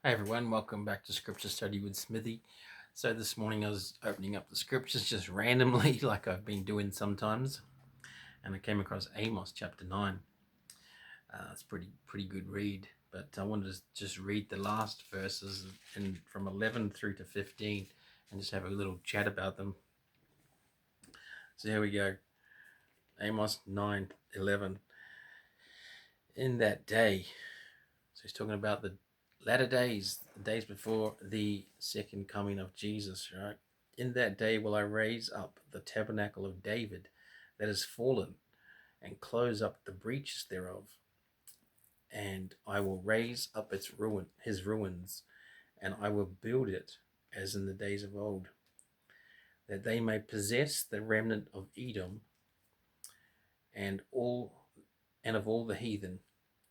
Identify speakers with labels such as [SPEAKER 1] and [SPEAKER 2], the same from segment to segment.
[SPEAKER 1] Hey everyone, welcome back to Scripture Study with Smithy. So this morning I was opening up the scriptures just randomly, like I've been doing sometimes, and I came across Amos chapter 9. It's pretty good read, but I wanted to just read the last verses from 11 through to 15 and just have a little chat about them. So here we go. Amos 9:11. In that day, so he's talking about the latter days, the days before the second coming of Jesus, right? In that day will I raise up the tabernacle of David that is fallen, and close up the breaches thereof, and I will raise up his ruins, and I will build it as in the days of old, that they may possess the remnant of Edom and all and of all the heathen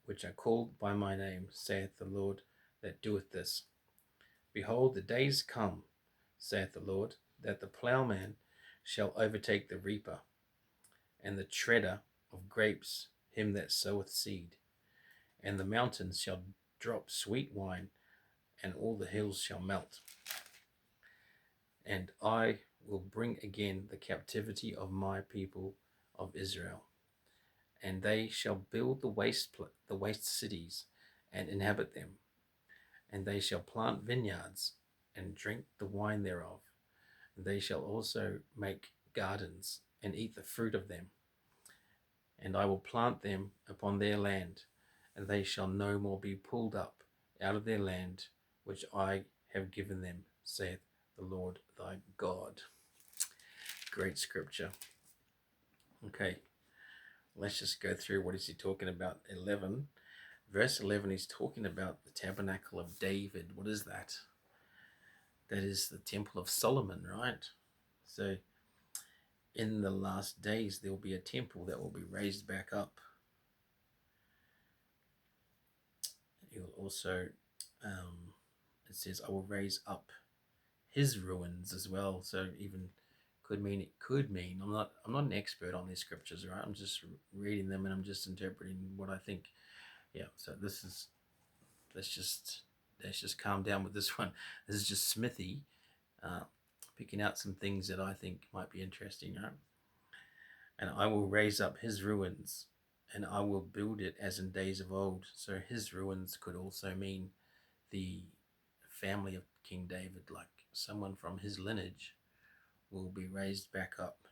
[SPEAKER 1] which are called by my name, saith the Lord that doeth this. Behold, the days come, saith the Lord, that the plowman shall overtake the reaper, and the treader of grapes him that soweth seed. And the mountains shall drop sweet wine, and all the hills shall melt. And I will bring again the captivity of my people of Israel, and they shall build the waste cities, and inhabit them, and they shall plant vineyards, and drink the wine thereof. And they shall also make gardens, and eat the fruit of them. And I will plant them upon their land, and they shall no more be pulled up out of their land, which I have given them, saith the Lord thy God. Great scripture. Okay, let's just go through what is he talking about. 11. Verse 11, he's talking about the tabernacle of David. What is that? That is the temple of Solomon, right? So in the last days, there will be a temple that will be raised back up. He will also, it says, I will raise up his ruins as well. So even it could mean. I'm not an expert on these scriptures, right? I'm just reading them and I'm just interpreting what I think. Yeah. So let's just calm down with this one. This is just Smithy picking out some things that I think might be interesting, right? And I will raise up his ruins, and I will build it as in days of old. So his ruins could also mean the family of King David, like someone from his lineage will be raised back up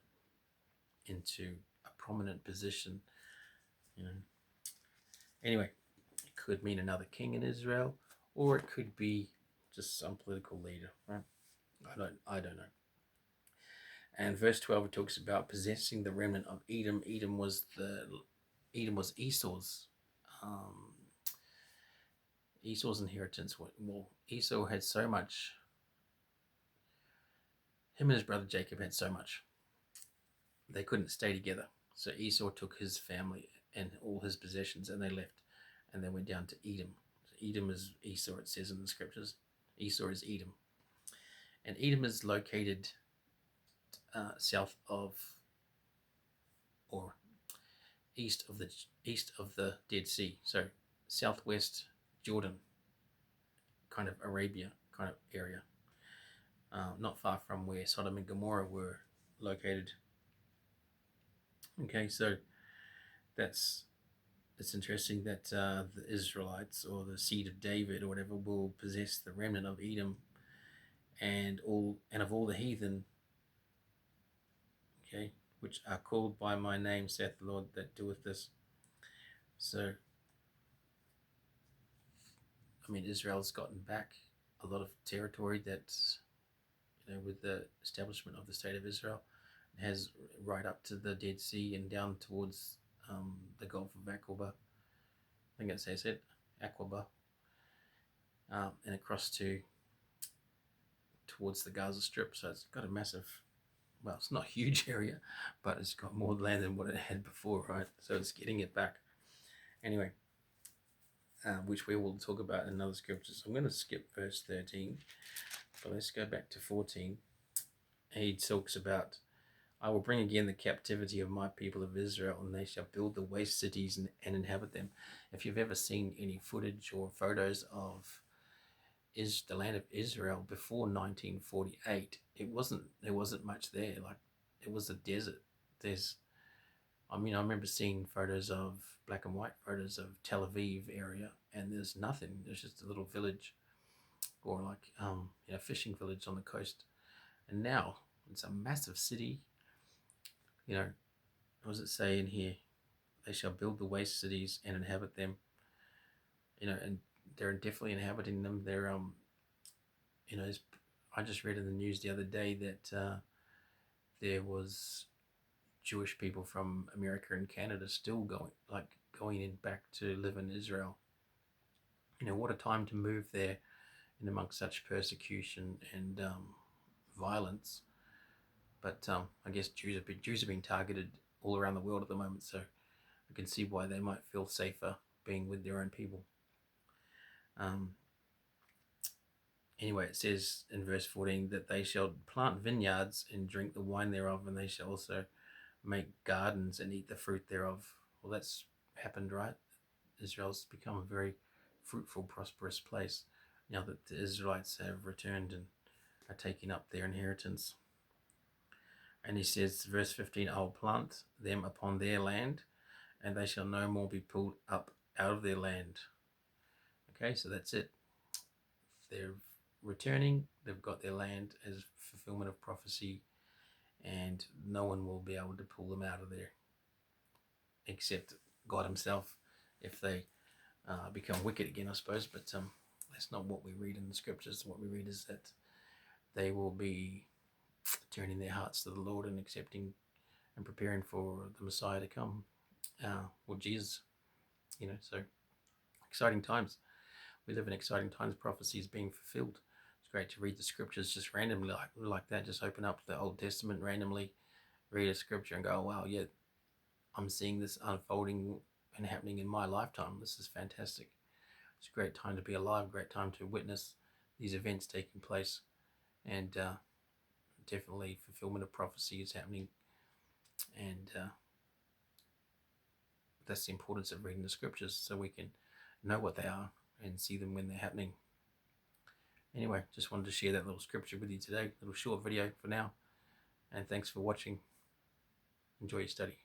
[SPEAKER 1] into a prominent position. You know. Anyway, it could mean another king in Israel, or it could be just some political leader. Right? I don't know. And verse 12 it talks about possessing the remnant of Edom. Edom was um, Esau's inheritance. Well, Esau had so much. Him and his brother Jacob had so much. They couldn't stay together. So Esau took his family and all his possessions, and they left, and they went down to Edom. So Edom is Esau. It says in the scriptures, Esau is Edom, and Edom is located south of or east of the Dead Sea. So southwest Jordan, kind of Arabia kind of area, not far from where Sodom and Gomorrah were located. Okay, so that's it's interesting that the Israelites or the seed of David or whatever will possess the remnant of Edom and of all the heathen, okay, which are called by my name, saith the Lord that doeth this. So, I mean, Israel's gotten back a lot of territory that, with the establishment of the state of Israel, it has right up to the Dead Sea and down towards the Gulf of Aqaba. I think it says it, Aqaba, and across towards the Gaza Strip. So it's got a massive, well, it's not a huge area, but it's got more land than what it had before, right? So it's getting it back. Anyway, which we will talk about in another scripture. So I'm going to skip verse 13, but let's go back to 14. He talks about, I will bring again the captivity of my people of Israel, and they shall build the waste cities and inhabit them. If you've ever seen any footage or photos of the land of Israel before 1948, there wasn't much there. Like, it was a desert. I remember seeing photos of black and white photos of Tel Aviv area, and there's nothing. There's just a little village, or like fishing village on the coast. And now it's a massive city. What does it say in here? They shall build the waste cities and inhabit them. And they're definitely inhabiting them. I just read in the news the other day that there was Jewish people from America and Canada still going in back to live in Israel. What a time to move there in amongst such persecution and violence. But I guess Jews are being targeted all around the world at the moment, so I can see why they might feel safer being with their own people. Anyway, it says in verse 14 that they shall plant vineyards and drink the wine thereof, and they shall also make gardens and eat the fruit thereof. Well, that's happened, right? Israel's become a very fruitful, prosperous place now that the Israelites have returned and are taking up their inheritance. And he says, verse 15, I will plant them upon their land, and they shall no more be pulled up out of their land. Okay, so that's it. They're returning, they've got their land as fulfillment of prophecy, and no one will be able to pull them out of there except God himself, if they become wicked again, I suppose. But that's not what we read in the scriptures. What we read is that they will be turning their hearts to the Lord and accepting and preparing for the Messiah to come, Jesus. So exciting times. We live in exciting times. Prophecy is being fulfilled. It's great to read the scriptures just randomly like that. Just open up the Old Testament randomly, read a scripture and go, oh, wow, yeah, I'm seeing this unfolding and happening in my lifetime. This is fantastic. It's a great time to be alive, great time to witness these events taking place, and definitely fulfillment of prophecy is happening. And that's the importance of reading the scriptures, so we can know what they are and see them when they're happening. Anyway, just wanted to share that little scripture with you today, little short video for now, and thanks for watching. Enjoy your study.